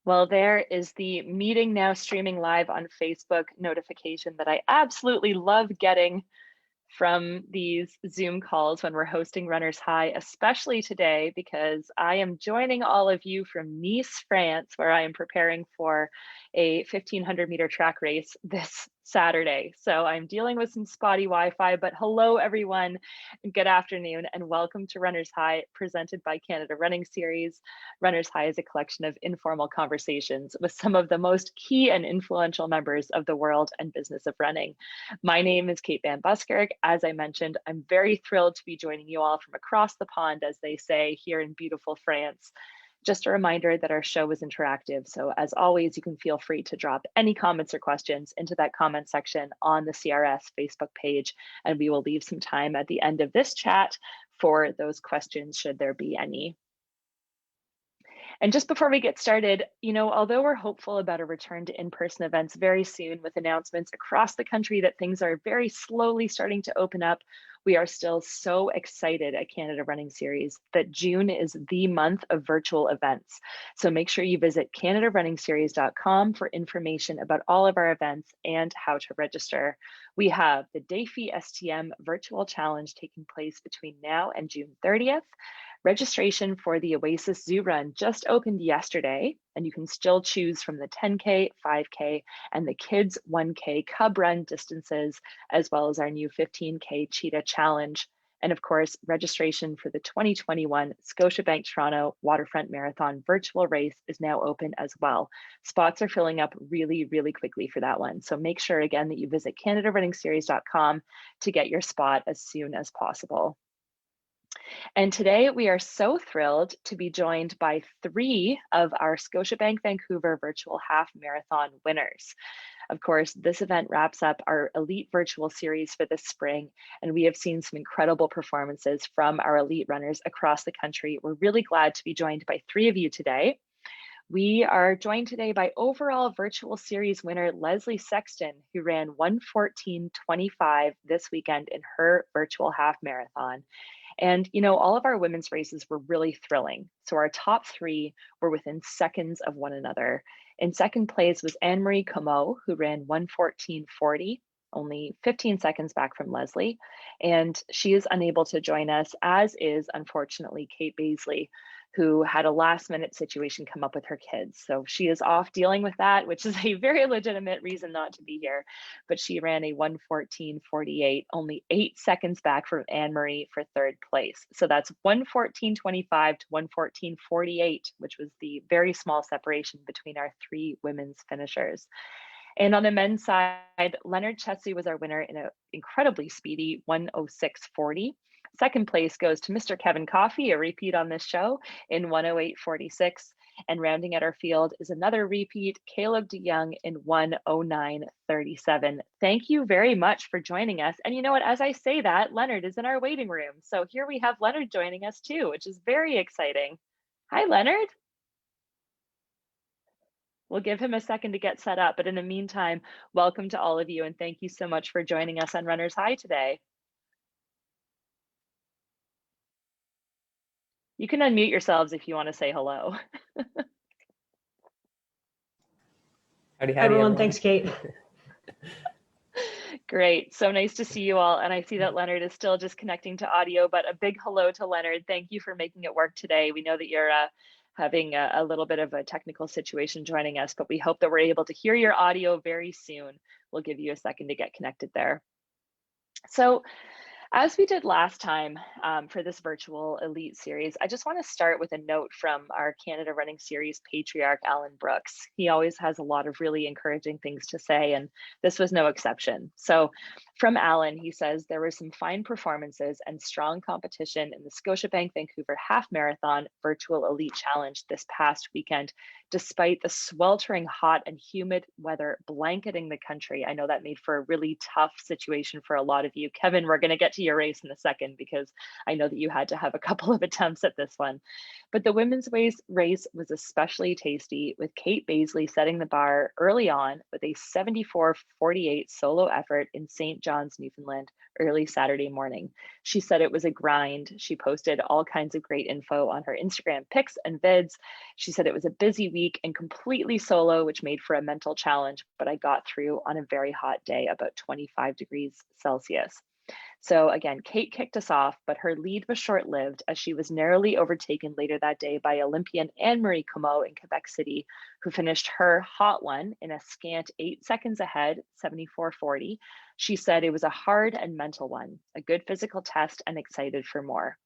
Well, there is the meeting now streaming live on Facebook notification that I absolutely love getting from these Zoom calls when we're hosting Runners High, especially today, because I am joining all of you from Nice, France, where I am preparing for a 1,500-meter track race this Saturday. So I'm dealing with some spotty Wi-Fi, but hello, everyone, and good afternoon, and welcome to Runners High, presented by Canada Running Series. Runners High is a collection of informal conversations with some of the most key and influential members of the world and business of running. My name is Kate Van Buskirk. As I mentioned, I'm very thrilled to be joining you all from across the pond, as they say, here in beautiful France. Just a reminder that our show is interactive, so as always, you can feel free to drop any comments or questions into that comment section on the CRS Facebook page, and we will leave some time at the end of this chat for those questions, should there be any. And just before we get started, although we're hopeful about a return to in-person events very soon with announcements across the country that things are very slowly starting to open up, we are still so excited at Canada Running Series that June is the month of virtual events. So make sure you visit CanadaRunningseries.com for information about all of our events and how to register. We have the Dunphy STM Virtual Challenge taking place between now and June 30th. Registration for the Oasis Zoo Run just opened yesterday, and you can still choose from the 10K, 5K, and the Kids 1K Cub Run distances, as well as our new 15K Cheetah Challenge. And of course, registration for the 2021 Scotiabank Toronto Waterfront Marathon virtual race is now open as well. Spots are filling up really, really quickly for that one. So make sure again that you visit CanadaRunningseries.com to get your spot as soon as possible. And today we are so thrilled to be joined by 3 of our Scotiabank Vancouver Virtual Half Marathon winners. Of course, this event wraps up our elite virtual series for this spring, and we have seen some incredible performances from our elite runners across the country. We're really glad to be joined by 3 of you today. We are joined today by overall virtual series winner Leslie Sexton, who ran 1:14:25 this weekend in her virtual half marathon. And all of our women's races were really thrilling. So our top 3 were within seconds of one another. In second place was Anne-Marie Comeau, who ran 1:14:40, only 15 seconds back from Leslie. And she is unable to join us, as is unfortunately Kate Bazeley, who had a last minute situation come up with her kids. So she is off dealing with that, which is a very legitimate reason not to be here. But she ran a 1:14:48, only 8 seconds back from Anne-Marie for third place. So that's 1:14:25 to 1:14:48, which was the very small separation between our 3 women's finishers. And on the men's side, Leonard Chesoo was our winner in an incredibly speedy 1:06:40. Second place goes to Mr. Kevin Coffey, a repeat on this show, in 1:08:46. And rounding out our field is another repeat, Caleb DeYoung, in 1:09:37. Thank you very much for joining us. And you know what, as I say that, Leonard is in our waiting room. So here we have Leonard joining us too, which is very exciting. Hi, Leonard. We'll give him a second to get set up, but in the meantime, welcome to all of you, and thank you so much for joining us on Runners High today. You can unmute yourselves if you want to say hello. Howdy, everyone. Thanks, Kate. Great. So nice to see you all. And I see that Leonard is still just connecting to audio, but a big hello to Leonard. Thank you for making it work today. We know that you're having a little bit of a technical situation joining us, but we hope that we're able to hear your audio very soon. We'll give you a second to get connected there. So as we did last time for this virtual elite series, I just want to start with a note from our Canada Running Series patriarch, Alan Brooks. He always has a lot of really encouraging things to say, and this was no exception. So from Alan, he says, there were some fine performances and strong competition in the Scotiabank Vancouver Half Marathon Virtual Elite Challenge this past weekend, despite the sweltering hot and humid weather blanketing the country. I know that made for a really tough situation for a lot of you. Kevin, we're going to get to to your race in a second, because I know that you had to have a couple of attempts at this one. But the women's race was especially tasty, with Kate Bazeley setting the bar early on with a 74:48 solo effort in St. John's, Newfoundland, early Saturday morning. She said it was a grind. She posted all kinds of great info on her Instagram pics and vids. She said it was a busy week and completely solo, which made for a mental challenge, but I got through on a very hot day, about 25 degrees Celsius. So again, Kate kicked us off, but her lead was short-lived as she was narrowly overtaken later that day by Olympian Anne-Marie Comeau in Quebec City, who finished her hot one in a scant 8 seconds ahead, 74:40. She said it was a hard and mental one, a good physical test, and excited for more.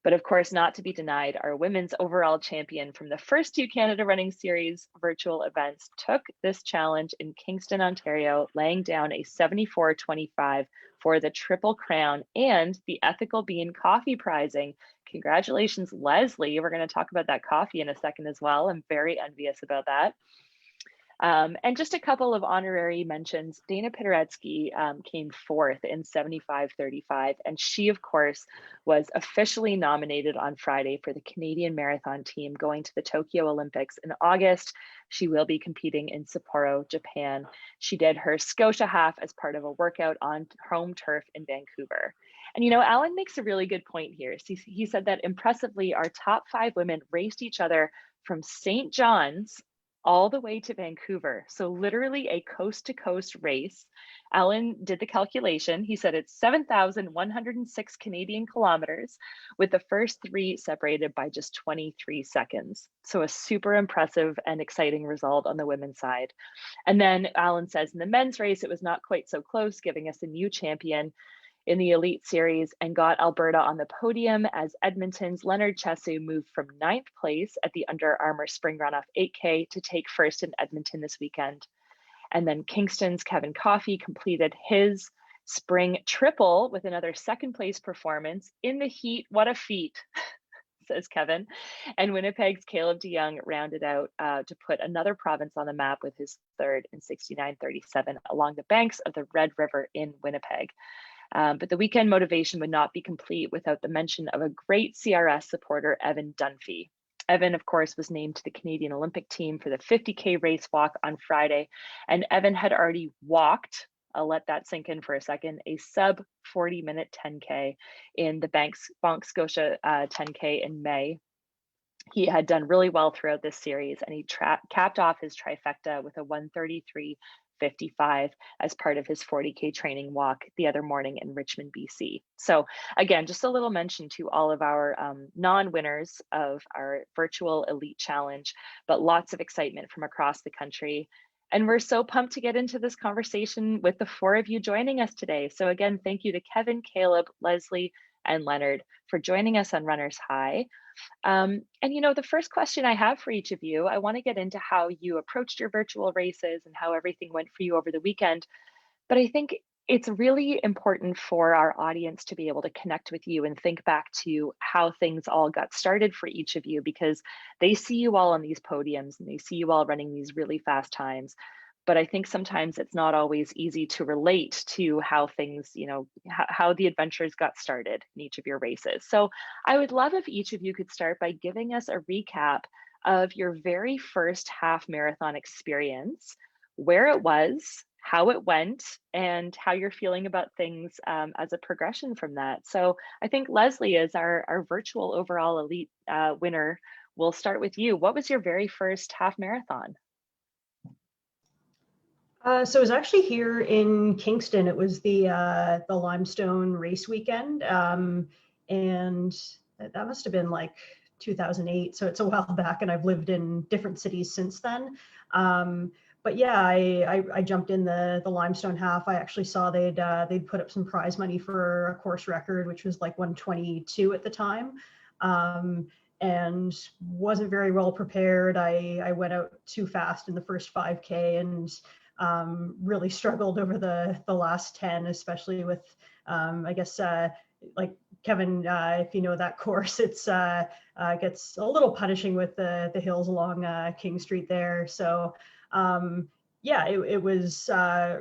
But of course, not to be denied, our women's overall champion from the first two Canada Running Series virtual events took this challenge in Kingston, Ontario, laying down a 74:25 for the Triple Crown and the Ethical Bean Coffee prizing. Congratulations, Leslie. We're going to talk about that coffee in a second as well. I'm very envious about that. And just a couple of honorary mentions. Dana Pideretsky came fourth in 75:35, and she, of course, was officially nominated on Friday for the Canadian Marathon team going to the Tokyo Olympics in August. She will be competing in Sapporo, Japan. She did her Scotia half as part of a workout on home turf in Vancouver. And Alan makes a really good point here. He said that impressively, our top 5 women raced each other from St. John's all the way to Vancouver. So literally a coast to coast race. Alan did the calculation. He said it's 7,106 Canadian kilometers, with the first 3 separated by just 23 seconds. So a super impressive and exciting result on the women's side. And then Alan says in the men's race, it was not quite so close, giving us a new champion in the Elite Series, and got Alberta on the podium as Edmonton's Leonard Chesoo moved from 9th place at the Under Armour Spring Runoff 8K to take first in Edmonton this weekend. And then Kingston's Kevin Coffey completed his spring triple with another 2nd place performance in the heat. What a feat, says Kevin. And Winnipeg's Caleb DeYoung rounded out to put another province on the map with his 3rd in 69:37 along the banks of the Red River in Winnipeg. But the weekend motivation would not be complete without the mention of a great CRS supporter, Evan Dunphy. Evan, of course, was named to the Canadian Olympic team for the 50K race walk on Friday, and Evan had already walked, I'll let that sink in for a second, a sub 40-minute 10K in the Bank Scotia 10K in May. He had done really well throughout this series, and he capped off his trifecta with a 1:33:55 as part of his 40K training walk the other morning in Richmond, BC. So again, just a little mention to all of our non-winners of our virtual Elite Challenge, but lots of excitement from across the country. And we're so pumped to get into this conversation with the 4 of you joining us today. So again, thank you to Kevin, Caleb, Leslie, and Leonard for joining us on Runner's High. And the first question I have for each of you, I want to get into how you approached your virtual races and how everything went for you over the weekend. But I think it's really important for our audience to be able to connect with you and think back to how things all got started for each of you, because they see you all on these podiums and they see you all running these really fast times. But I think sometimes it's not always easy to relate to how things, how the adventures got started in each of your races. So I would love if each of you could start by giving us a recap of your very first half marathon experience, where it was, how it went, and how you're feeling about things as a progression from that. So I think Leslie, as our virtual overall elite winner, we'll start with you. What was your very first half marathon? So it was actually here in Kingston. It was the Limestone race weekend, and that must have been like 2008. So it's a while back, and I've lived in different cities since then. But yeah, I jumped in the Limestone half. I actually saw they'd put up some prize money for a course record, which was like 1:22 at the time. And wasn't very well prepared. I went out too fast in the first 5K and really struggled over the last 10, especially with, I guess, like Kevin, if you know that course, it's gets a little punishing with the hills along King Street there. So yeah, it was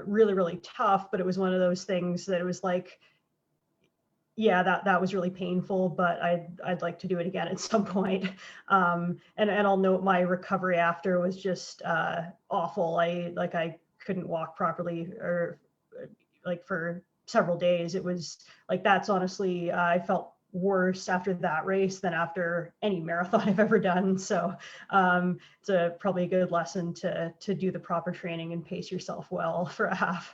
really, really tough, but it was one of those things that it was like, yeah, that was really painful, but I'd like to do it again at some point. And I'll note my recovery after was just awful. I couldn't walk properly or like for several days. It was like, that's honestly, I felt worse after that race than after any marathon I've ever done. So it's probably a good lesson to do the proper training and pace yourself well for a half.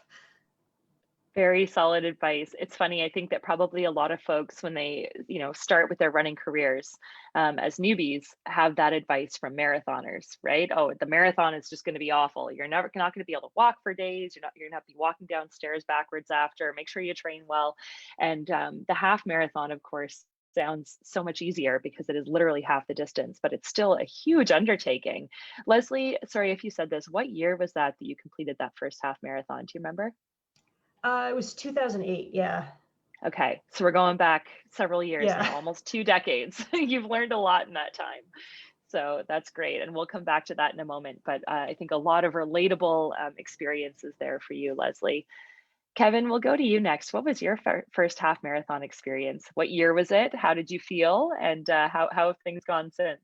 Very solid advice. It's funny, I think that probably a lot of folks when they, start with their running careers as newbies have that advice from marathoners, right? Oh, the marathon is just going to be awful. You're not going to be able to walk for days. You're going to be walking downstairs backwards after. Make sure you train well. And the half marathon, of course, sounds so much easier because it is literally half the distance, but it's still a huge undertaking. Leslie, sorry if you said this, what year was that you completed that first half marathon? Do you remember? It was 2008. Yeah. Okay, so we're going back several years Yeah. now, almost 2 decades. You've learned a lot in that time. So that's great. And we'll come back to that in a moment. But I think a lot of relatable experiences there for you, Leslie. Kevin, we'll go to you next. What was your first half marathon experience? What year was it? How did you feel? And how have things gone since?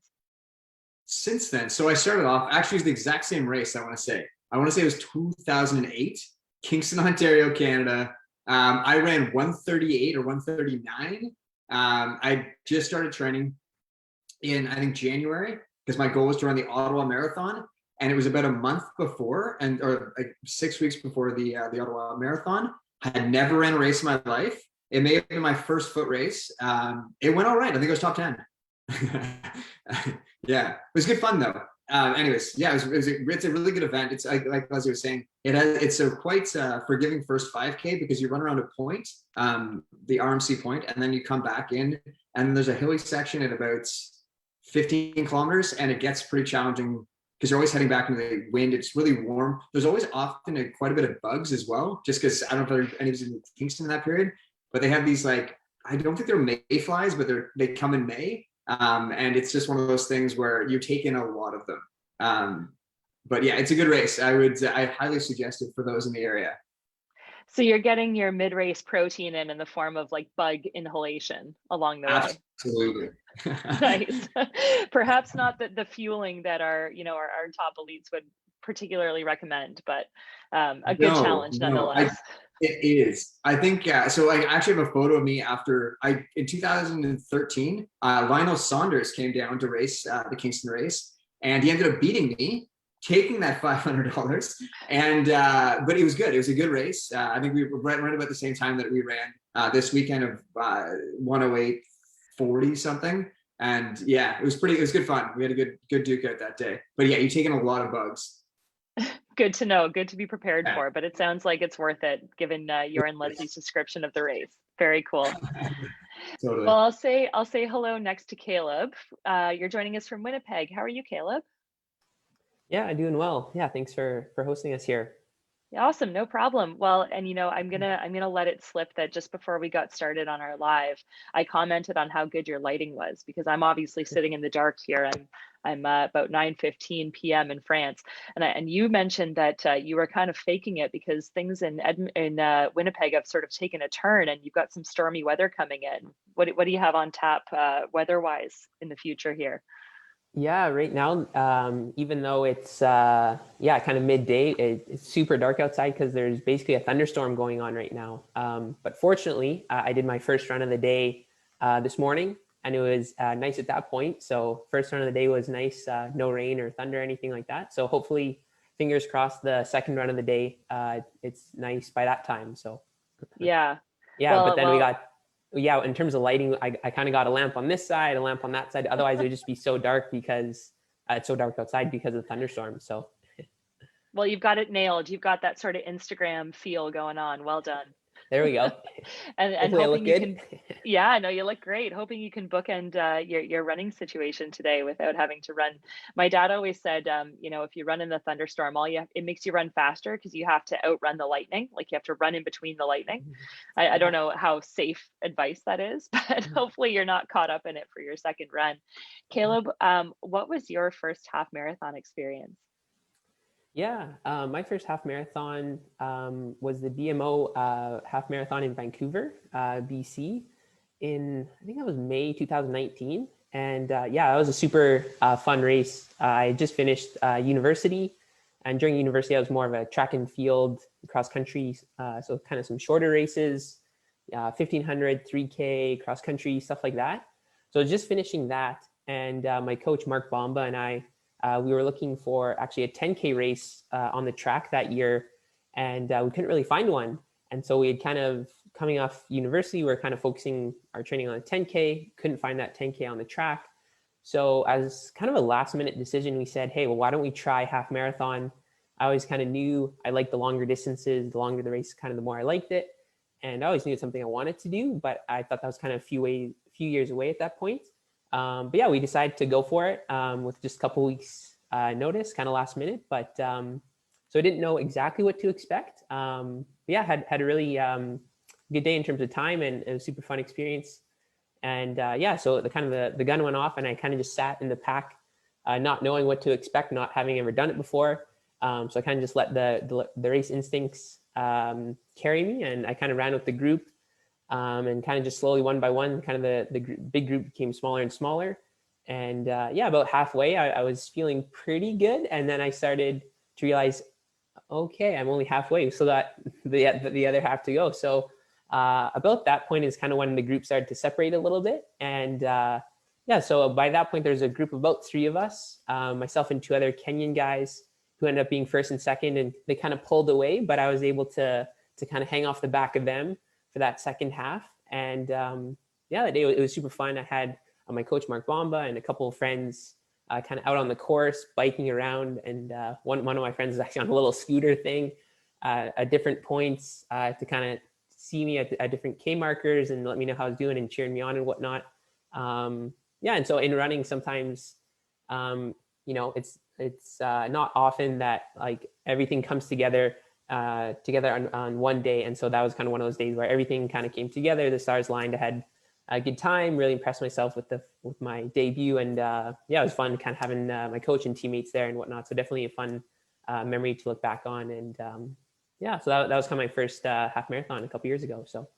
Since then, so I started off, actually, it's the exact same race, I want to say. I want to say it was 2008, Kingston, Ontario, Canada. I ran 138 or 139. I just started training in, I think, January, because my goal was to run the Ottawa Marathon. And it was about a month before, or like 6 weeks before the Ottawa Marathon. I had never ran a race in my life. It may have been my first foot race. It went all right. I think it was top 10. Yeah, it was good fun though. Anyways, yeah, it's a really good event. It's like Leslie was saying, it's a quite forgiving first 5K because you run around a point, the RMC point, and then you come back in, and there's a hilly section at about 15 kilometers, and it gets pretty challenging because you're always heading back into the wind. It's really warm. There's always often quite a bit of bugs as well, just because I don't know if anyone's in Kingston in that period, but they have these, like, I don't think they're mayflies, but they come in May. And it's just one of those things where you take in a lot of them. But yeah, it's a good race. I highly suggest it for those in the area. So you're getting your mid-race protein in the form of like bug inhalation along the way. Absolutely. Nice. Perhaps not the fueling that our top elites would particularly recommend, but a good challenge nonetheless. It is. I think, so I actually have a photo of me in 2013, Lionel Saunders came down to race the Kingston race, and he ended up beating me, taking that $500. And, but it was good. It was a good race. I think we ran about the same time that we ran this weekend of 108.40 something. And yeah, it was good fun. We had a good duke out that day, but yeah, you've taken a lot of bugs. Good to know. Good to be prepared for. But it sounds like it's worth it, given your and Leslie's description of the race. Very cool. Totally. Well, I'll say hello next to Caleb. You're joining us from Winnipeg. How are you, Caleb? Yeah, doing well. Yeah, thanks for hosting us here. Awesome, no problem. Well, and I'm gonna let it slip that just before we got started on our live, I commented on how good your lighting was, because I'm obviously sitting in the dark here. I'm about 9:15 p.m. in France, and you mentioned that you were kind of faking it because things in Winnipeg have sort of taken a turn, and you've got some stormy weather coming in. What do you have on tap weather-wise in the future here? Yeah, right now, even though it's kind of midday, it's super dark outside because there's basically a thunderstorm going on right now. But fortunately, I did my first run of the day this morning, and it was nice at that point. So first run of the day was nice, no rain or thunder or anything like that. So hopefully, fingers crossed, the second run of the day, it's nice by that time. So yeah, but then we got. Yeah, in terms of lighting, I kind of got a lamp on this side, a lamp on that side. Otherwise, it would just be so dark because it's so dark outside because of the thunderstorm. So, well, you've got it nailed. You've got that sort of Instagram feel going on. Well done. There we go. and hoping you can, yeah, no, you look great. Hoping you can bookend your running situation today without having to run. My dad always said, if you run in the thunderstorm, it makes you run faster because you have to outrun the lightning. Like you have to run in between the lightning. I don't know how safe advice that is, but hopefully you're not caught up in it for your second run. Caleb, what was your first half marathon experience? Yeah, my first half marathon was the BMO half marathon in Vancouver, BC. in, I think that was May 2019. And yeah, that was a super fun race. I just finished university. And during university, I was more of a track and field, cross country. So kind of some shorter races, 1500, 3K, cross country, stuff like that. So just finishing that. And my coach, Mark Bomba, and I, we were looking for actually a 10K race on the track that year. And we couldn't really find one. And so we had kind of, coming off university, we were kind of focusing our training on a 10K, couldn't find that 10K on the track. So as kind of a last minute decision, we said, hey, well, why don't we try half marathon? I always kind of knew I liked the longer distances, the longer the race, kind of the more I liked it. And I always knew it's something I wanted to do, but I thought that was kind of a few years away at that point. But yeah, we decided to go for it with just a couple weeks notice, kind of last minute. But so I didn't know exactly what to expect. But yeah, had a really good day in terms of time, and it was a super fun experience. And yeah, so the gun went off, and I kind of just sat in the pack, not knowing what to expect, not having ever done it before. So I kind of just let the race instincts carry me, and I kind of ran with the group, and kind of just slowly, one by one, kind of the big group became smaller and smaller. And yeah, about halfway, I was feeling pretty good, and then I started to realize, okay, I'm only halfway, so that the other half to go. So about that point is kind of when the group started to separate a little bit. And yeah, so by that point, there's a group of about 3 of us, myself and 2 other Kenyan guys who ended up being first and second, and they kind of pulled away, but I was able to kind of hang off the back of them for that second half. And yeah, that day it was super fun. I had my coach, Mark Bomba, and a couple of friends kind of out on the course, biking around. And one of my friends is actually on a little scooter thing at different points to kind of see me at different K markers and let me know how I was doing and cheering me on and whatnot. Yeah, and so in running, sometimes, you know, it's not often that like everything comes together on one day. And so that was kind of one of those days where everything kind of came together. The stars aligned. I had a good time, really impressed myself with my debut. And yeah, it was fun kind of having my coach and teammates there and whatnot. So definitely a fun memory to look back on. And yeah, so that was kind of my first half marathon a couple years ago. So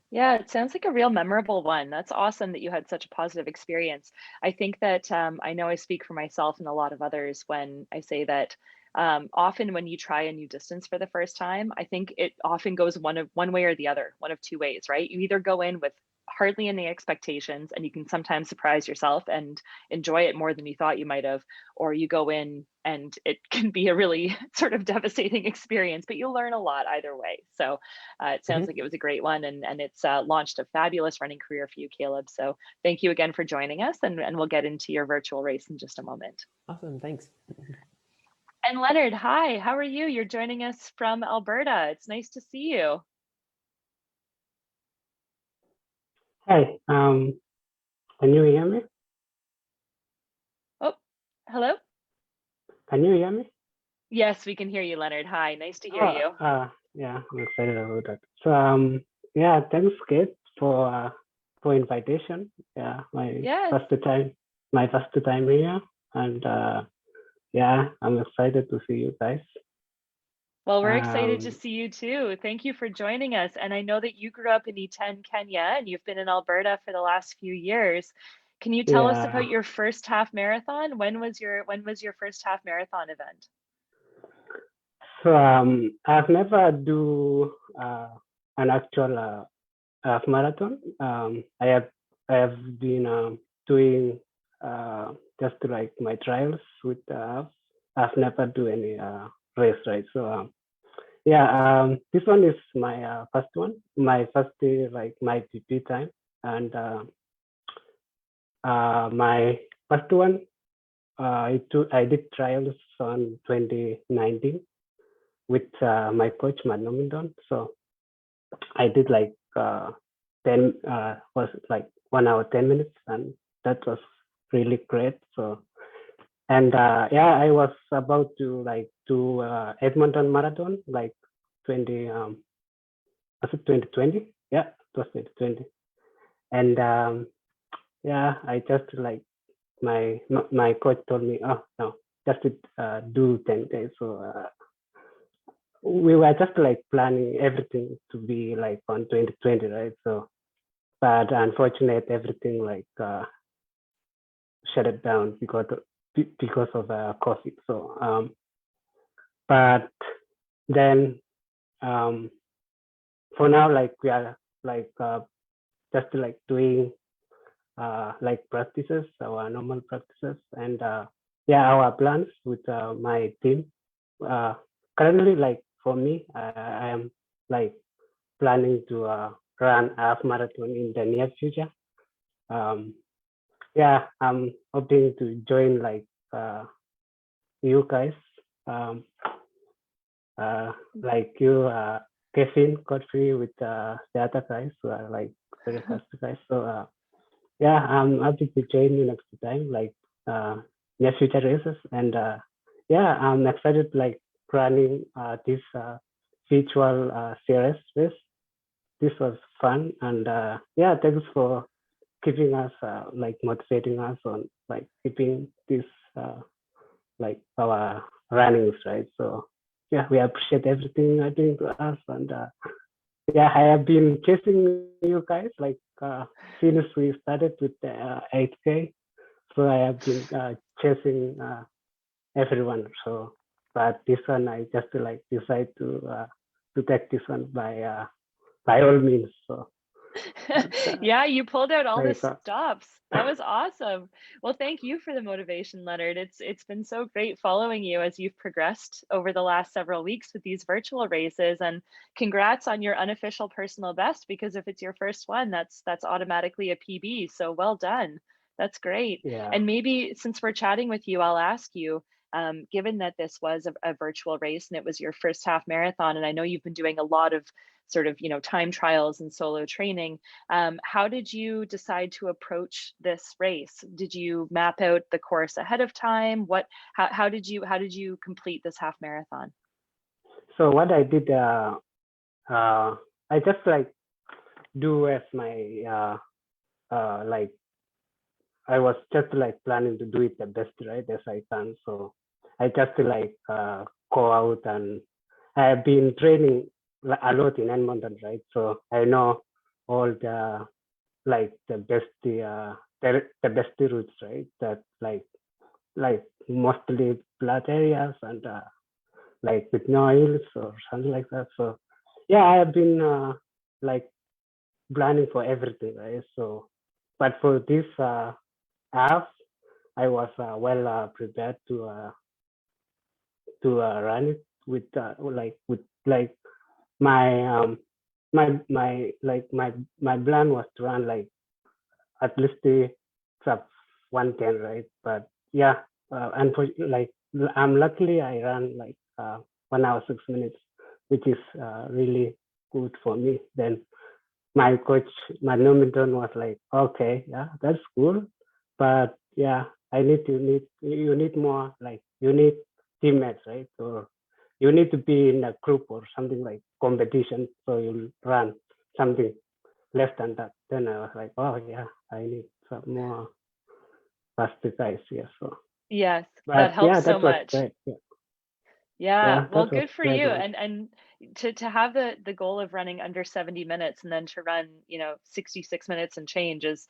yeah, it sounds like a real memorable one. That's awesome that you had such a positive experience. I think that I know I speak for myself and a lot of others when I say that often when you try a new distance for the first time, I think it often goes one way or the other, one of 2 ways, right? You either go in with hardly any expectations and you can sometimes surprise yourself and enjoy it more than you thought you might have, or you go in and it can be a really sort of devastating experience, but you'll learn a lot either way. So it sounds like it was a great one, and it's launched a fabulous running career for you, Caleb. So thank you again for joining us, and we'll get into your virtual race in just a moment. Awesome, thanks. And Leonard, hi, how are you? You're joining us from Alberta. It's nice to see you. Hi, can you hear me? Oh, hello? Can you hear me? Yes, we can hear you, Leonard. Hi, nice to hear you. Yeah, I'm excited about that. So, yeah, thanks, Kate, for invitation. Yeah, my first time here, and yeah, I'm excited to see you guys. Well, we're excited to see you too. Thank you for joining us. And I know that you grew up in Iten, Kenya, and you've been in Alberta for the last few years. Can you tell us about your first half marathon? When was your first half marathon event? So I've never do an actual half marathon. I have been doing just like my trials with I've never do any race, right? So yeah, this one is my first one, my first day, like my PP time, and my first one, I did trials on 2019 with my coach Manomindon. So I did like 10 was like 1 hour 10 minutes, and that was really great. So and yeah, I was about to like do Edmonton Marathon like 20 was it 2020? Yeah, it was 2020. And yeah, I just like my coach told me, oh no, just do 10 days. So we were just like planning everything to be like on 2020, right? So but unfortunately, everything like shut it down because of Coffey. So, but then for now, like we are like just like doing like practices, our normal practices, and yeah, our plans with my team. Currently, like for me, I am like planning to run a half marathon in the near future. Yeah, I'm hoping to join like you guys, like you, Kevin, Godfrey, with the other guys who are like very fast guys. So yeah, I'm happy to join you next time, like near future races, and yeah, I'm excited like running this virtual series race. This was fun, and yeah, thanks for keeping us like motivating us on like keeping this like our runnings, right? So yeah, we appreciate everything you're doing to us, and yeah, I have been chasing you guys like since we started with the 8K. So I have been chasing everyone. So, but this one I just like decide to take this one by all means. So Yeah, you pulled out all the I thought, stops. That was awesome. Well, thank you for the motivation, Leonard. It's been so great following you as you've progressed over the last several weeks with these virtual races, and congrats on your unofficial personal best, because if it's your first one, that's automatically a PB. So well done. That's great. yeah, And maybe since we're chatting with you, I'll ask you, given that this was a virtual race and it was your first half marathon, and I know you've been doing a lot of sort of, time trials and solo training. How did you decide to approach this race? Did you map out the course ahead of time? How did you complete this half marathon? so what I did, I just like do as my like I was just like planning to do it the best right as I can. So I just like go out, and I have been training a lot in Edmonton, right? So I know all the like the best the best routes, right? That like mostly flat areas and like with no hills or something like that. So yeah, I have been like planning for everything, right? So, but for this half, I was well prepared to run it with like my my plan was to run like at least the sub 110, right? But yeah, and for like I'm luckily I ran like 1 hour 6 minutes, which is really good for me. Then my coach, my Normanton was like, okay, yeah, that's cool, but yeah, you need more, like you need teammates, right? Or you need to be in a group or something like competition, so you'll run something less than that. Then I was like, oh yeah, I need some more faster guys here. So, Yes, that but yeah, helps so that was much. great. Yeah, Yeah, well, that was good for great, you. man. And to have the goal of running under 70 minutes and then to run, 66 minutes and change is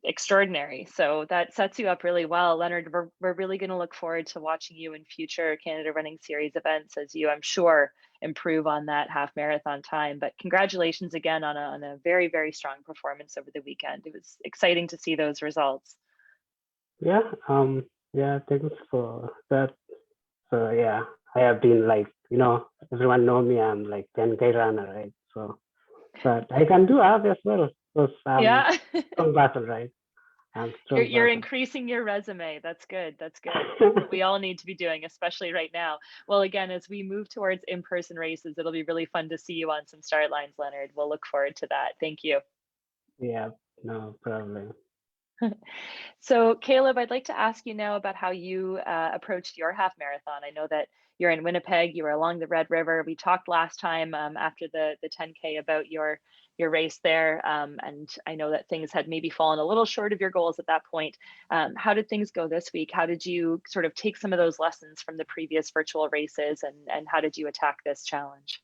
extraordinary. So that sets you up really well. Leonard, we're really going to look forward to watching you in future Canada Running Series events as you, I'm sure, improve on that half marathon time. But congratulations again on a very, very strong performance over the weekend. It was exciting to see those results. Yeah, yeah, thanks for that. So yeah, I have been like, everyone know me. I'm like 10K runner, right? So, but I can do half as well because I'm Yeah. strong battle, right? I'm strong You're battle. increasing your resume. That's good. That's good. That's what we all need to be doing, especially right now. Well, again, as we move towards in-person races, it'll be really fun to see you on some start lines, Leonard. We'll look forward to that. Thank you. Yeah, no problem. So, Caleb, I'd like to ask you now about how you approached your half marathon. I know that you're in Winnipeg. You were along the Red River. We talked last time after the 10K about your race there, and I know that things had maybe fallen a little short of your goals at that point. How did things go this week? How did you sort of take some of those lessons from the previous virtual races, and how did you attack this challenge?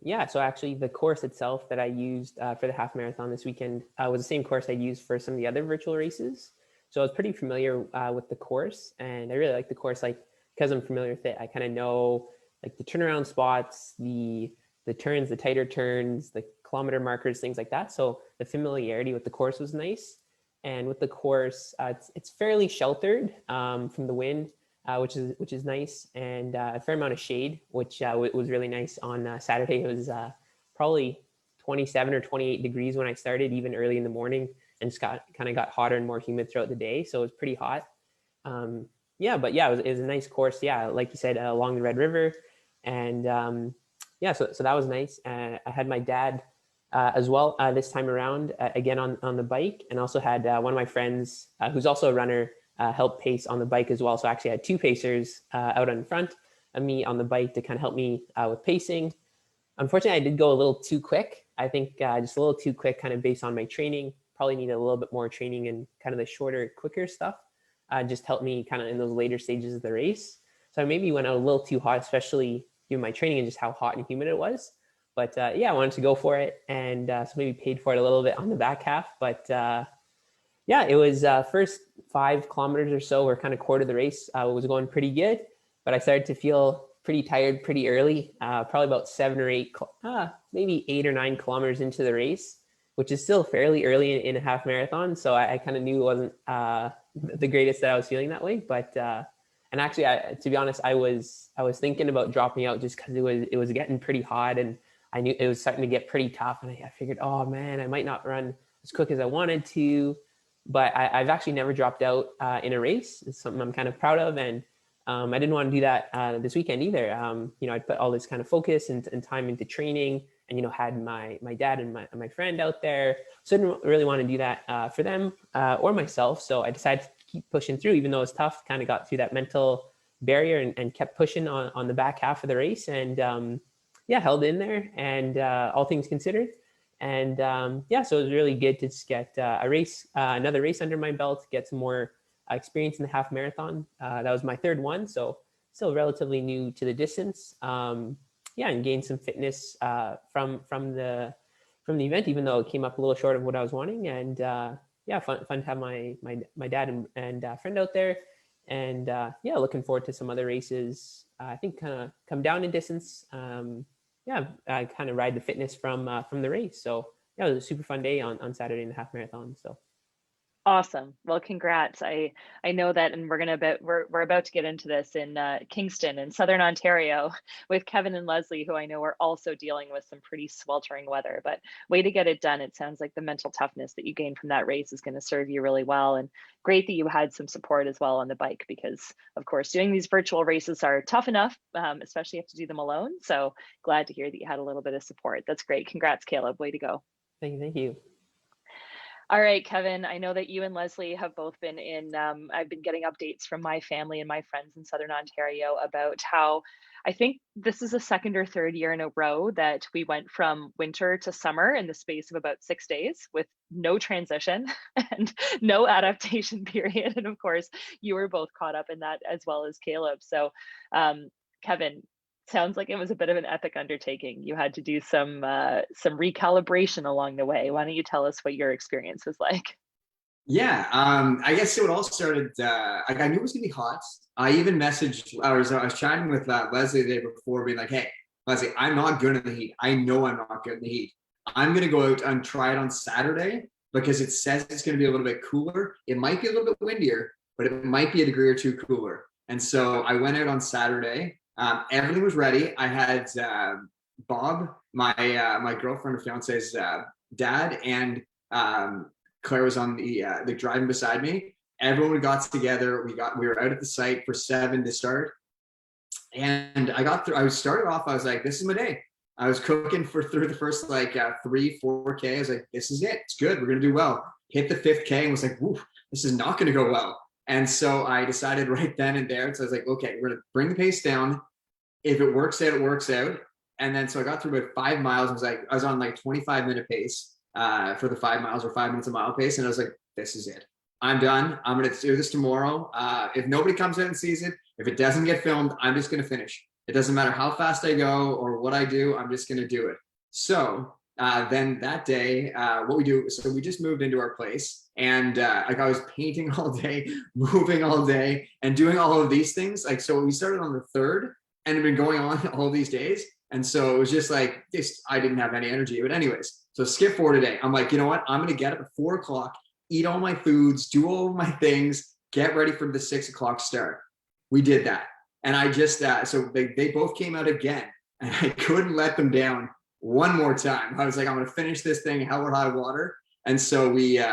Yeah, so actually the course itself that I used for the half marathon this weekend was the same course I used for some of the other virtual races. So I was pretty familiar with the course, and I really like the course, like because I'm familiar with it. I kind of know like the turnaround spots, the turns, the tighter turns, the kilometer markers, things like that. So the familiarity with the course was nice. And with the course, it's fairly sheltered from the wind, which is nice, and a fair amount of shade, which was really nice. On Saturday, it was probably 27 or 28 degrees when I started, even early in the morning, and just kind of got hotter and more humid throughout the day. So it was pretty hot. Yeah, but yeah, it was a nice course. Yeah, like you said, along the Red River, and yeah, so that was nice. I had my dad as well this time around, again on the bike, and also had one of my friends who's also a runner help pace on the bike as well. So I actually had two pacers out in front of me on the bike to kind of help me with pacing. Unfortunately, I did go a little too quick. I think just a little too quick, kind of based on my training. Probably needed a little bit more training and kind of the shorter, quicker stuff. Just helped me kind of in those later stages of the race. So I maybe went out a little too hot, especially given my training and just how hot and humid it was. But yeah, I wanted to go for it, and so maybe paid for it a little bit on the back half. But yeah, it was first 5 kilometers or so, or kind of quarter of the race, was going pretty good. But I started to feel pretty tired pretty early, probably about 7 or 8, maybe 8 or 9 kilometers into the race, which is still fairly early in a half marathon. So I kind of knew it wasn't the greatest that I was feeling that way. But and actually, to be honest, I was thinking about dropping out just because it was getting pretty hot, and I knew it was starting to get pretty tough. And I figured, oh man, I might not run as quick as I wanted to. But I've actually never dropped out in a race. It's something I'm kind of proud of, and I didn't want to do that this weekend either. You know, I put all this kind of focus and time into training, and you know, had my dad and my friend out there, so I didn't really want to do that for them or myself. So I decided to keep pushing through, even though it's tough. Kind of got through that mental barrier and kept pushing on the back half of the race, and yeah, held in there, and all things considered. And yeah, so it was really good to just get another race under my belt, get some more experience in the half marathon. That was my 3rd one, so still relatively new to the distance. Yeah, and gained some fitness from the event, even though it came up a little short of what I was wanting. And yeah, fun to have my dad and friend out there. And yeah, looking forward to some other races. I think kind of come down in distance. Yeah, I kind of ride the fitness from the race. So yeah, it was a super fun day on Saturday in the half marathon. So Awesome. Well, congrats. I know that, and we're about to get into this in Kingston in Southern Ontario with Kevin and Leslie, who I know are also dealing with some pretty sweltering weather. But way to get it done. It sounds like the mental toughness that you gained from that race is going to serve you really well, and great that you had some support as well on the bike, because of course doing these virtual races are tough enough, especially if you have to do them alone. So glad to hear that you had a little bit of support. That's great. Congrats, Caleb. Way to go. thank you. All right, Kevin, I know that you and Leslie have both been in, I've been getting updates from my family and my friends in Southern Ontario about how I think this is the 2nd or 3rd year in a row that we went from winter to summer in the space of about 6 days with no transition and no adaptation period. And of course, you were both caught up in that as well as Caleb. So Kevin, sounds like it was a bit of an epic undertaking. You had to do some recalibration along the way. Why don't you tell us what your experience was like? Yeah, I guess it all started. I knew it was gonna be hot. I even messaged. I was chatting with Leslie the day before, being like, "Hey, Leslie, I'm not good in the heat. I know I'm not good in the heat. I'm gonna go out and try it on Saturday because it says it's gonna be a little bit cooler. It might be a little bit windier, but it might be a degree or two cooler." And so I went out on Saturday. Everything was ready. I had Bob, my girlfriend or fiance's dad, and Claire was on the driving beside me. Everyone got together. We were out at the site for 7 to start, and I got through. I started off. I was like, "This is my day." I was cooking through the first 3-4K. I was like, "This is it. It's good. We're gonna do well." Hit the 5th K and was like, "Woo, this is not gonna go well." And so I decided right then and there. So I was like, "Okay, we're gonna bring the pace down. If it works out, it works out." And then so I got through about 5 miles. I was on like 25-minute pace for the 5 miles, or 5 minutes a mile pace. And I was like, "This is it. I'm done. I'm going to do this tomorrow. If nobody comes out and sees it, if it doesn't get filmed, I'm just going to finish." It doesn't matter how fast I go or what I do, I'm just going to do it. So then that day, what we do, so we just moved into our place, and like I was painting all day, moving all day, and doing all of these things. Like, so we started on the 3rd and have been going on all these days. And so it was just like, I didn't have any energy. But anyways, so skip forward today. I'm like, you know what? I'm going to get up at 4 o'clock, eat all my foods, do all of my things, get ready for the 6 o'clock start. We did that. And I just, so they both came out again, and I couldn't let them down one more time. I was like, I'm going to finish this thing, hell or high water. And so we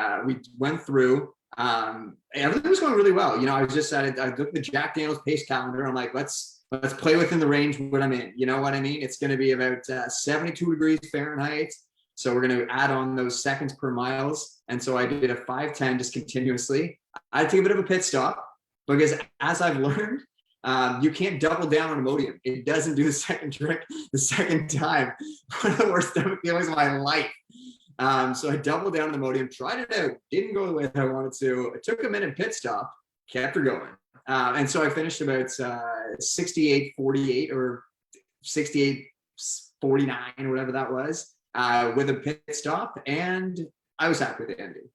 went through, everything was going really well. You know, I was just I looked at the Jack Daniel's pace calendar. I'm like, let's play within the range what I'm in. You know what I mean? It's going to be about 72 degrees Fahrenheit. So we're going to add on those seconds per miles. And so I did a 5:10 just continuously. I had to take a bit of a pit stop because, as I've learned, you can't double down on Imodium. It doesn't do the second trick the second time. One of the worst stomach feelings of my life. So I doubled down on the Imodium, tried it out, didn't go the way that I wanted to. It took a minute pit stop, kept her going. And so I finished about 68:48 or 68:49 or whatever that was, with a pit stop, and I was happy with the ending.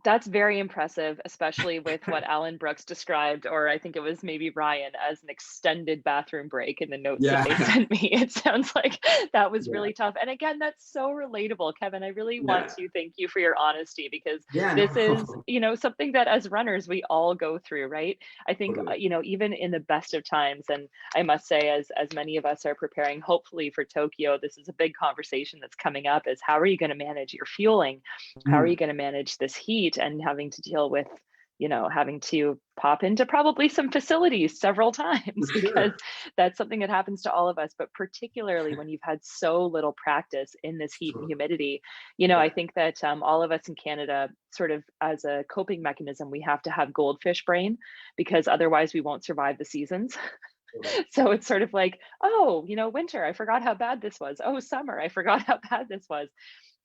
That's very impressive, especially with what Alan Brooks described, or I think it was maybe Ryan, as an extended bathroom break in the notes that they sent me. It sounds like that was really tough. And again, that's so relatable, Kevin. I really want to thank you for your honesty, because this is, you know, something that as runners, we all go through, right? I think, you know, even in the best of times, and I must say, as many of us are preparing, hopefully for Tokyo, this is a big conversation that's coming up, is how are you going to manage your fueling? How are you going to manage this heat? And having to deal with, you know, having to pop into probably some facilities several times, because that's something that happens to all of us, but particularly when you've had so little practice in this heat and humidity. You know, I think that all of us in Canada, sort of as a coping mechanism, we have to have goldfish brain, because otherwise we won't survive the seasons. So it's sort of like, oh, you know, winter, I forgot how bad this was. Oh, summer, I forgot how bad this was.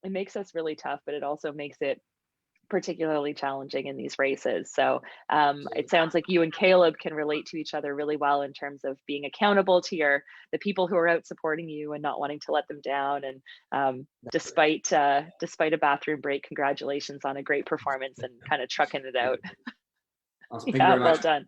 It makes us really tough, but it also makes it particularly challenging in these races. So it sounds like you and Caleb can relate to each other really well in terms of being accountable to the people who are out supporting you and not wanting to let them down. And despite a bathroom break, congratulations on a great performance and kind of trucking it out. Awesome. Thank you very much. Well done.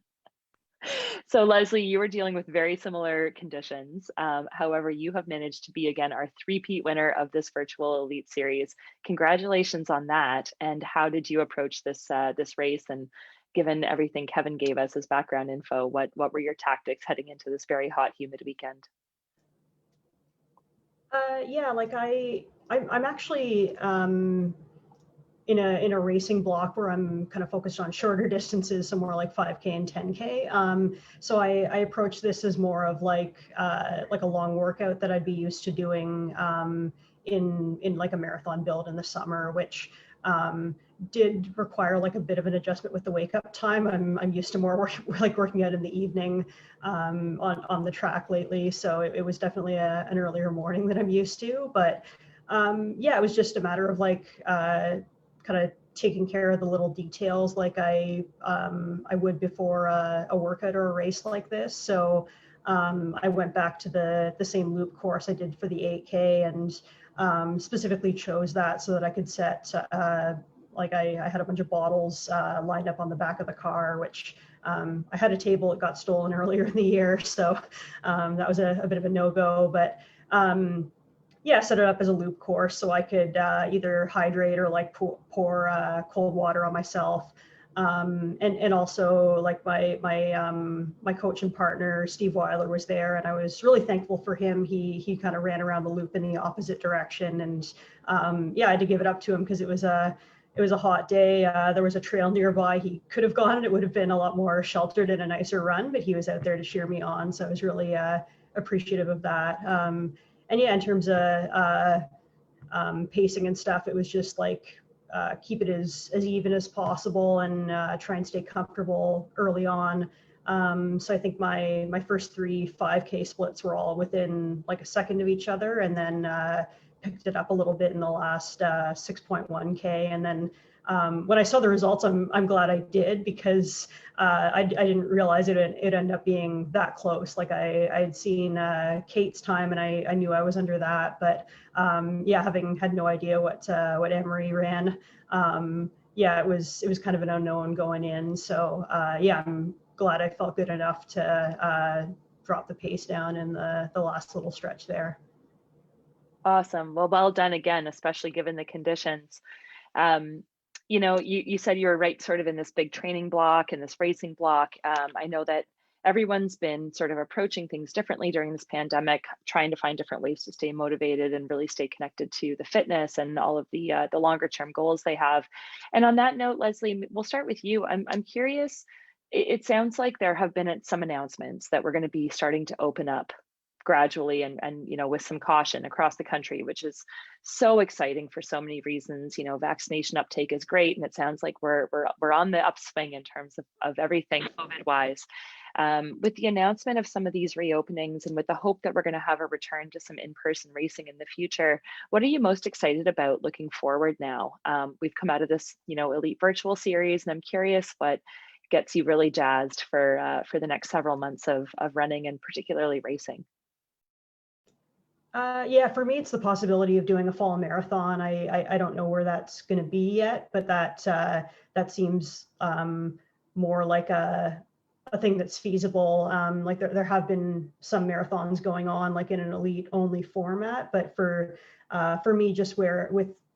So Leslie, you were dealing with very similar conditions. However, you have managed to be, again, our three-peat winner of this virtual elite series. Congratulations on that. And how did you approach this race? And given everything Kevin gave us as background info, what were your tactics heading into this very hot, humid weekend? Yeah, like I'm actually in a racing block where I'm kind of focused on shorter distances, so more like 5K and 10K. So I approach this as more of like a long workout that I'd be used to doing in like a marathon build in the summer, which did require like a bit of an adjustment with the wake up time. I'm used to more working out in the evening on the track lately, so it was definitely an earlier morning than I'm used to. But yeah, it was just a matter of like kind of taking care of the little details like I would before a workout or a race like this. So I went back to the same loop course I did for the 8K, and specifically chose that so that I could set like I had a bunch of bottles lined up on the back of the car, which I had a table that got stolen earlier in the year, so that was a bit of a no-go. But yeah, set it up as a loop course so I could either hydrate or like pour cold water on myself. And also like my coach and partner, Steve Weiler, was there, and I was really thankful for him. He kind of ran around the loop in the opposite direction, and yeah, I had to give it up to him because it was a hot day. There was a trail nearby he could have gone, and it would have been a lot more sheltered and a nicer run, but he was out there to cheer me on, so I was really appreciative of that. And yeah, in terms of pacing and stuff, it was just like keep it as even as possible and try and stay comfortable early on. So I think my first 3 5K splits were all within like a second of each other, and then picked it up a little bit in the last 6.1K, and then when I saw the results, I'm glad I did, because I didn't realize it ended up being that close. Like I had seen Kate's time, and I knew I was under that, but yeah, having had no idea what Emery ran, yeah, it was kind of an unknown going in. So yeah, I'm glad I felt good enough to drop the pace down in the last little stretch there. Awesome. Well done again, especially given the conditions. You know, you said you were right sort of in this big training block and this racing block. I know that everyone's been sort of approaching things differently during this pandemic, trying to find different ways to stay motivated and really stay connected to the fitness and all of the longer term goals they have. And on that note, Leslie, we'll start with you. I'm curious. It sounds like there have been some announcements that we're going to be starting to open up gradually and you know, with some caution across the country, which is so exciting for so many reasons. You know, vaccination uptake is great, and it sounds like we're on the upswing in terms of everything COVID wise. With the announcement of some of these reopenings and with the hope that we're going to have a return to some in-person racing in the future, what are you most excited about looking forward now? We've come out of this, you know, elite virtual series, and I'm curious what gets you really jazzed for the next several months of running and particularly racing. Yeah, for me, it's the possibility of doing a fall marathon. I don't know where that's going to be yet, but that seems more like a thing that's feasible. Like there have been some marathons going on, like in an elite only format, but for me, just where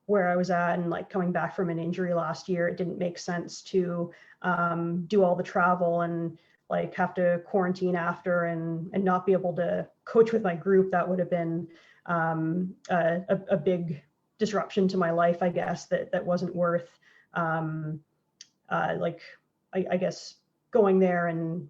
I was at and like coming back from an injury last year, it didn't make sense to do all the travel and like have to quarantine after and not be able to coach with my group. That would have been a big disruption to my life, I guess, that wasn't worth like I guess going there and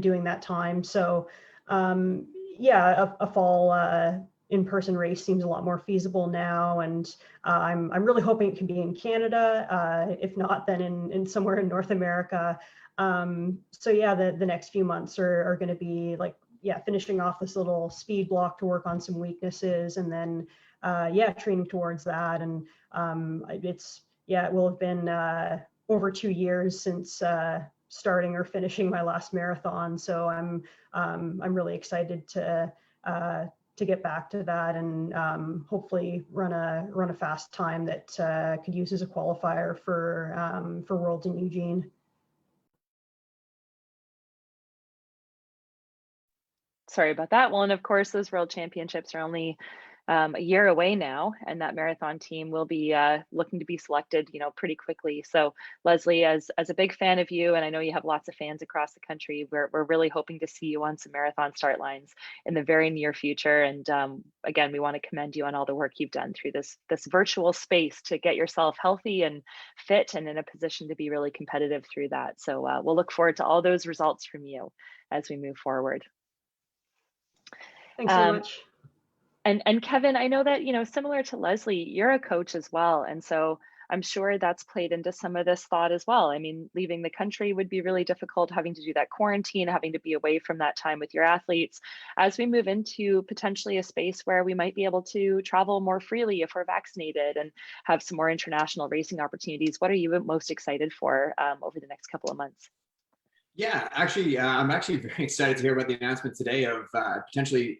doing that time. So yeah, a fall in-person race seems a lot more feasible now, and I'm really hoping it can be in Canada. If not, then in somewhere in North America. So yeah, the next few months are going to be like, yeah, finishing off this little speed block to work on some weaknesses, and then yeah, training towards that. And it will have been over 2 years since starting or finishing my last marathon. So I'm really excited to get back to that, and hopefully run a fast time that could use as a qualifier for Worlds in Eugene. Sorry about that. Well, and of course, those World Championships are only a year away now, and that marathon team will be looking to be selected, you know, pretty quickly. So, Leslie, as a big fan of you, and I know you have lots of fans across the country, we're really hoping to see you on some marathon start lines in the very near future. And again, we want to commend you on all the work you've done through this virtual space to get yourself healthy and fit and in a position to be really competitive through that. So we'll look forward to all those results from you as we move forward. Thanks so much. And Kevin, I know that, you know, similar to Leslie, you're a coach as well. And so I'm sure that's played into some of this thought as well. I mean, leaving the country would be really difficult, having to do that quarantine, having to be away from that time with your athletes. As we move into potentially a space where we might be able to travel more freely if we're vaccinated and have some more international racing opportunities, what are you most excited for over the next couple of months? Yeah, actually, I'm actually very excited to hear about the announcement today of potentially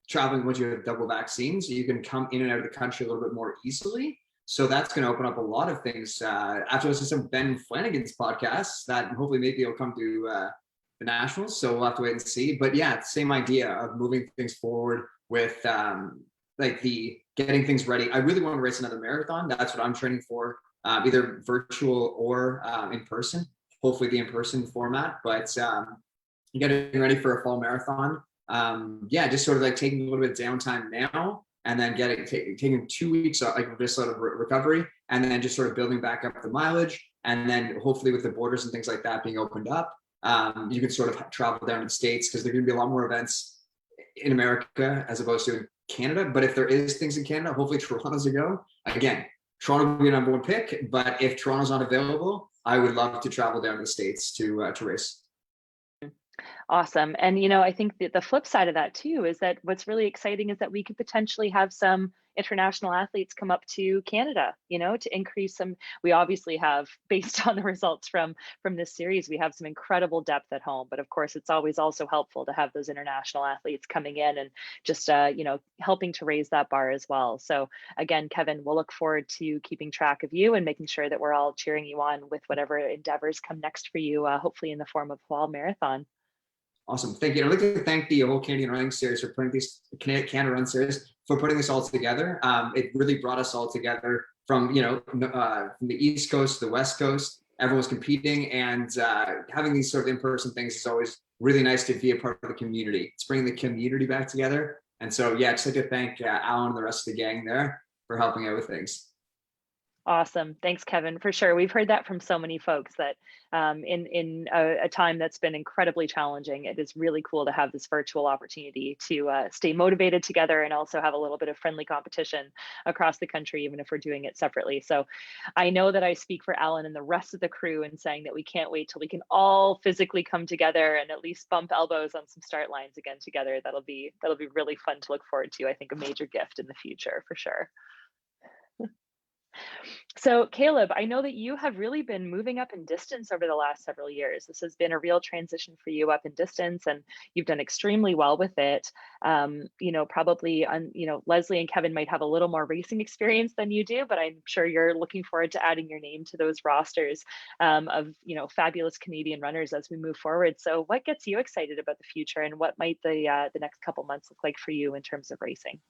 traveling once you have double vaccines. You can come in and out of the country a little bit more easily. So that's going to open up a lot of things. After listening to some Ben Flanagan's podcasts, that hopefully maybe he'll come to the Nationals. So we'll have to wait and see. But yeah, same idea of moving things forward with like the getting things ready. I really want to race another marathon. That's what I'm training for, either virtual or in person. Hopefully the in-person format, but getting ready for a fall marathon. Yeah, just sort of like taking a little bit of downtime now, and then taking 2 weeks like just sort of recovery, and then just sort of building back up the mileage, and then hopefully with the borders and things like that being opened up, you can sort of travel down to the States, because there's going to be a lot more events in America as opposed to in Canada. But if there is things in Canada, hopefully Toronto's a go. Again, Toronto will be a number one pick, but if Toronto's not available, I would love to travel down to the States to race. Awesome. And, you know, I think the flip side of that too is that what's really exciting is that we could potentially have some international athletes come up to Canada, to increase some. We obviously have, based on the results from this series, we have some incredible depth at home, but of course it's always also helpful to have those international athletes coming in and just helping to raise that bar as well. So again, Kevin, we'll look forward to keeping track of you and making sure that we're all cheering you on with whatever endeavors come next for you, hopefully in the form of fall marathon. Awesome, thank you. I'd like to thank the whole Canadian Running Series for putting Canada Run Series for putting this all together. It really brought us all together from from the East Coast to the West Coast. Everyone was competing, and having these sort of in-person things is always really nice to be a part of the community. It's bringing the community back together. And so, yeah, just like to thank Alan and the rest of the gang there for helping out with things. Awesome. Thanks, Kevin. For sure. We've heard that from so many folks that in a time that's been incredibly challenging, it is really cool to have this virtual opportunity to stay motivated together and also have a little bit of friendly competition across the country, even if we're doing it separately. So I know that I speak for Alan and the rest of the crew in saying that we can't wait till we can all physically come together and at least bump elbows on some start lines again together. That'll be really fun to look forward to. I think a major gift in the future for sure. So Caleb, I know that you have really been moving up in distance over the last several years. This has been a real transition for you up in distance, and you've done extremely well with it. Probably Leslie and Kevin might have a little more racing experience than you do, but I'm sure you're looking forward to adding your name to those rosters of fabulous Canadian runners as we move forward. So what gets you excited about the future, and what might the next couple months look like for you in terms of racing?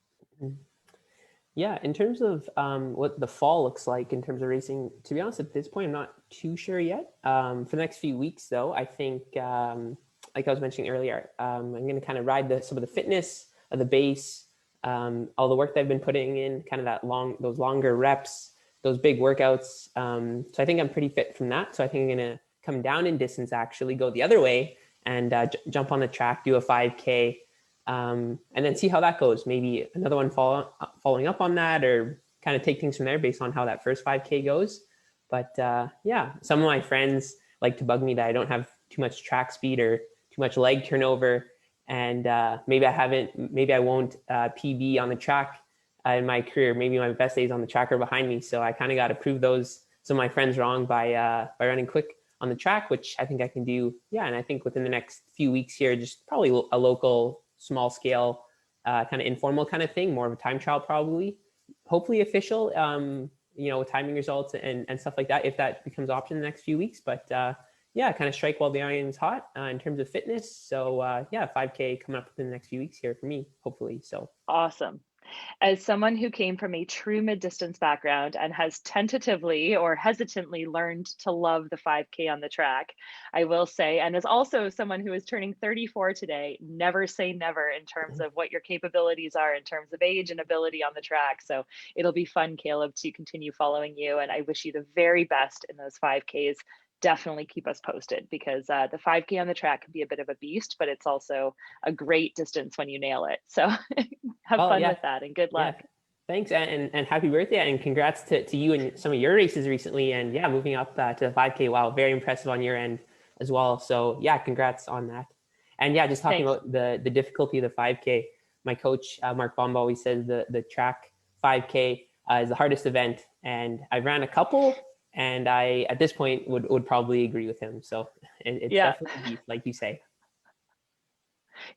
Yeah, in terms of what the fall looks like in terms of racing, to be honest, at this point, I'm not too sure yet. For the next few weeks, though, I think, like I was mentioning earlier, I'm going to kind of ride some of the fitness of the base, all the work that I've been putting in, kind of those longer reps, those big workouts. So I think I'm pretty fit from that. So I think I'm going to come down in distance, actually go the other way and jump on the track, do a 5K. And then see how that goes. Maybe another one following up on that, or kind of take things from there based on how that first 5K goes. But yeah, some of my friends like to bug me that I don't have too much track speed or too much leg turnover. And maybe I won't PB on the track in my career. Maybe my best days on the track are behind me. So I kind of got to prove some of my friends wrong by running quick on the track, which I think I can do. Yeah, and I think within the next few weeks here, just probably a local, small scale, kind of informal kind of thing, more of a time trial probably, hopefully official, with timing results and stuff like that, if that becomes option in the next few weeks. But yeah, kind of strike while the iron's hot in terms of fitness. So yeah, 5K coming up within the next few weeks here for me, hopefully. So awesome. As someone who came from a true mid-distance background and has tentatively or hesitantly learned to love the 5K on the track, I will say, and as also someone who is turning 34 today, never say never in terms of what your capabilities are in terms of age and ability on the track. So it'll be fun, Caleb, to continue following you, and I wish you the very best in those 5Ks. Definitely keep us posted, because the 5K on the track can be a bit of a beast, but it's also a great distance when you nail it. So have fun with that, and good luck. Yeah. Thanks, and happy birthday, and congrats to you and some of your races recently. And yeah, moving up to the 5K, wow, very impressive on your end as well. So yeah, congrats on that. And yeah, just talking about the difficulty of the 5K, my coach, Mark Bomba, always says the track 5K is the hardest event. And I ran a couple, and I, at this point, would probably agree with him. So it's definitely, like you say.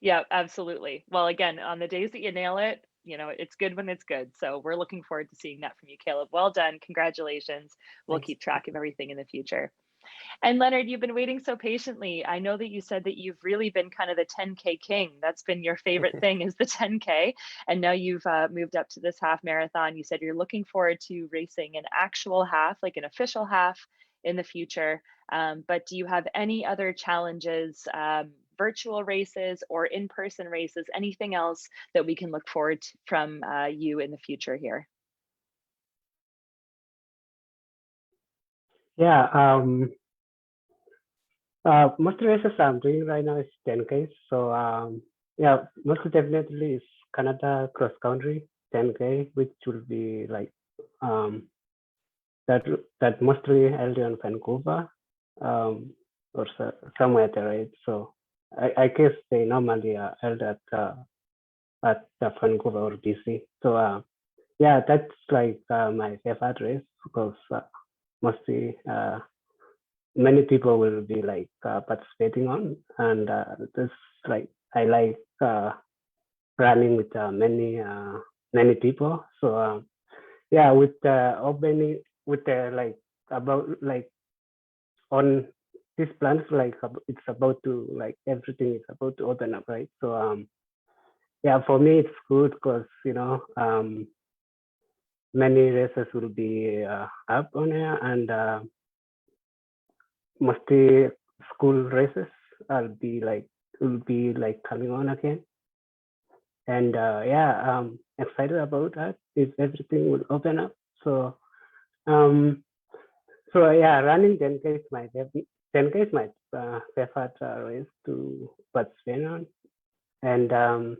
Yeah, absolutely. Well, again, on the days that you nail it, it's good when it's good. So we're looking forward to seeing that from you, Caleb. Well done. Congratulations. We'll keep track of everything in the future. And Leonard, you've been waiting so patiently. I know that you said that you've really been kind of the 10K king. That's been your favorite thing, is the 10K. And now you've moved up to this half marathon. You said you're looking forward to racing an actual half, like an official half in the future. But do you have any other challenges, virtual races or in-person races, anything else that we can look forward to from you in the future here? Yeah, most races I'm doing right now is 10K. So yeah, most definitely is Canada cross country 10K, which will be like that mostly held in Vancouver or somewhere there, right? So I guess they normally are held at Vancouver or BC. So yeah, that's like my favorite race because mostly many people will be like participating on, and this like I like running with many people. So yeah, with opening with like about like on these plans, like it's about to like everything is about to open up, right? So yeah, for me it's good because many races will be up on here, and mostly school races will be like coming on again. And yeah, excited about that if everything will open up. So yeah, running 10K is my 10K is my favorite race to participate on. And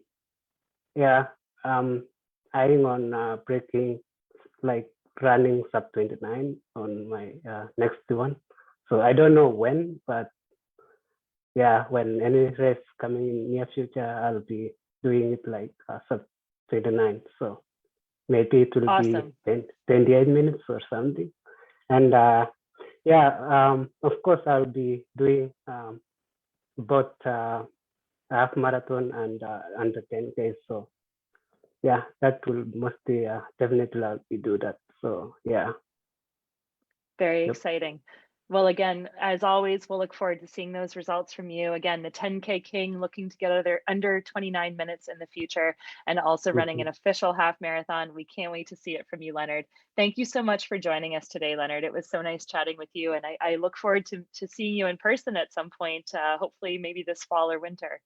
yeah, eyeing on breaking like running sub 29 on my next one. So I don't know when, but yeah, when any race coming in near future, I'll be doing it like sub 29. So maybe it will Awesome. be 28 minutes or something. And yeah, of course, I'll be doing both half marathon and under 10K. So yeah, that will mostly definitely I'll be do that. So yeah. Very Yep. exciting. Well, again, as always, we'll look forward to seeing those results from you. Again, the 10K King looking to get under 29 minutes in the future, and also running an official half marathon. We can't wait to see it from you, Leonard. Thank you so much for joining us today, Leonard. It was so nice chatting with you, and I look forward to seeing you in person at some point, hopefully maybe this fall or winter.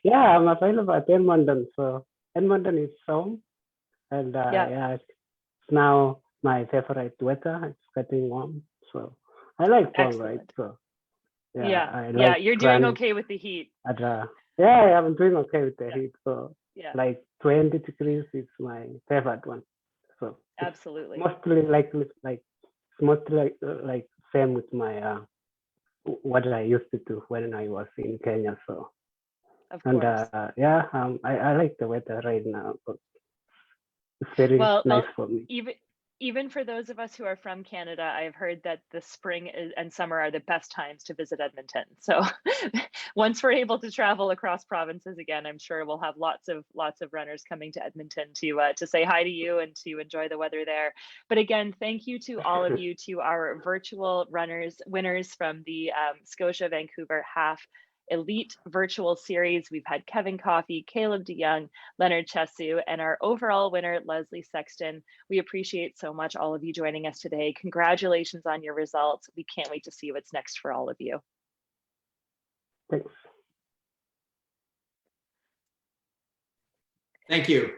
Yeah, I'm available at Edmonton. So Edmonton is home, and yeah, it's now my favorite weather. It's getting warm, so I like fall, right? Excellent. So Yeah, I yeah, like you're doing running okay with the heat. at yeah, I'm doing okay with the heat. So Yeah, like 20 degrees is my favorite one. So it's absolutely. mostly like it's mostly like same with my what I used to do when I was in Kenya. So Of and course. yeah, I like the weather right now. It's very Well, nice for me. even for those of us who are from Canada, I've heard that the spring and summer are the best times to visit Edmonton. So once we're able to travel across provinces again, I'm sure we'll have lots of runners coming to Edmonton to say hi to you and to enjoy the weather there. But again, thank you to all of you, to our virtual winners from the Scotia Vancouver Half Elite Virtual Series. We've had Kevin Coffey, Caleb DeYoung, Leonard Chesoo, and our overall winner, Leslie Sexton. We appreciate so much all of you joining us today. Congratulations on your results. We can't wait to see what's next for all of you. Thanks. Thank you.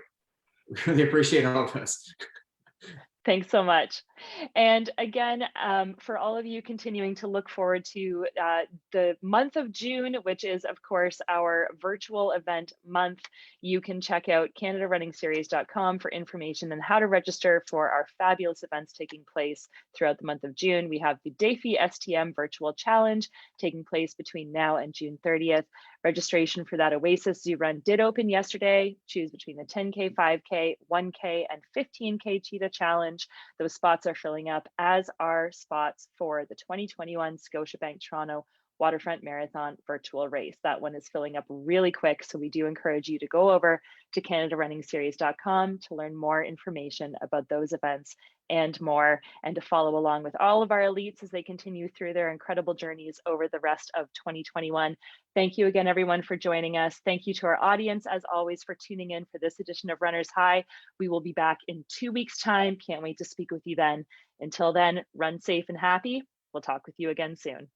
Really appreciate all of us. Thanks so much. And again, for all of you continuing to look forward to the month of June, which is, of course, our virtual event month, you can check out CanadaRunningseries.com for information on how to register for our fabulous events taking place throughout the month of June. We have the Dunphy STM Virtual Challenge taking place between now and June 30th. Registration for that Oasis Zoo Run did open yesterday. Choose between the 10K, 5K, 1K, and 15K Cheetah Challenge. Those spots are filling up, as are spots for the 2021 Scotiabank Toronto Waterfront Marathon virtual race. That one is filling up really quick, so we do encourage you to go over to CanadaRunningseries.com to learn more information about those events and more, and to follow along with all of our elites as they continue through their incredible journeys over the rest of 2021. Thank you again, everyone, for joining us. Thank you to our audience, as always, for tuning in for this edition of Runners High. We will be back in 2 weeks' time. Can't wait to speak with you then. Until then, run safe and happy. We'll talk with you again soon.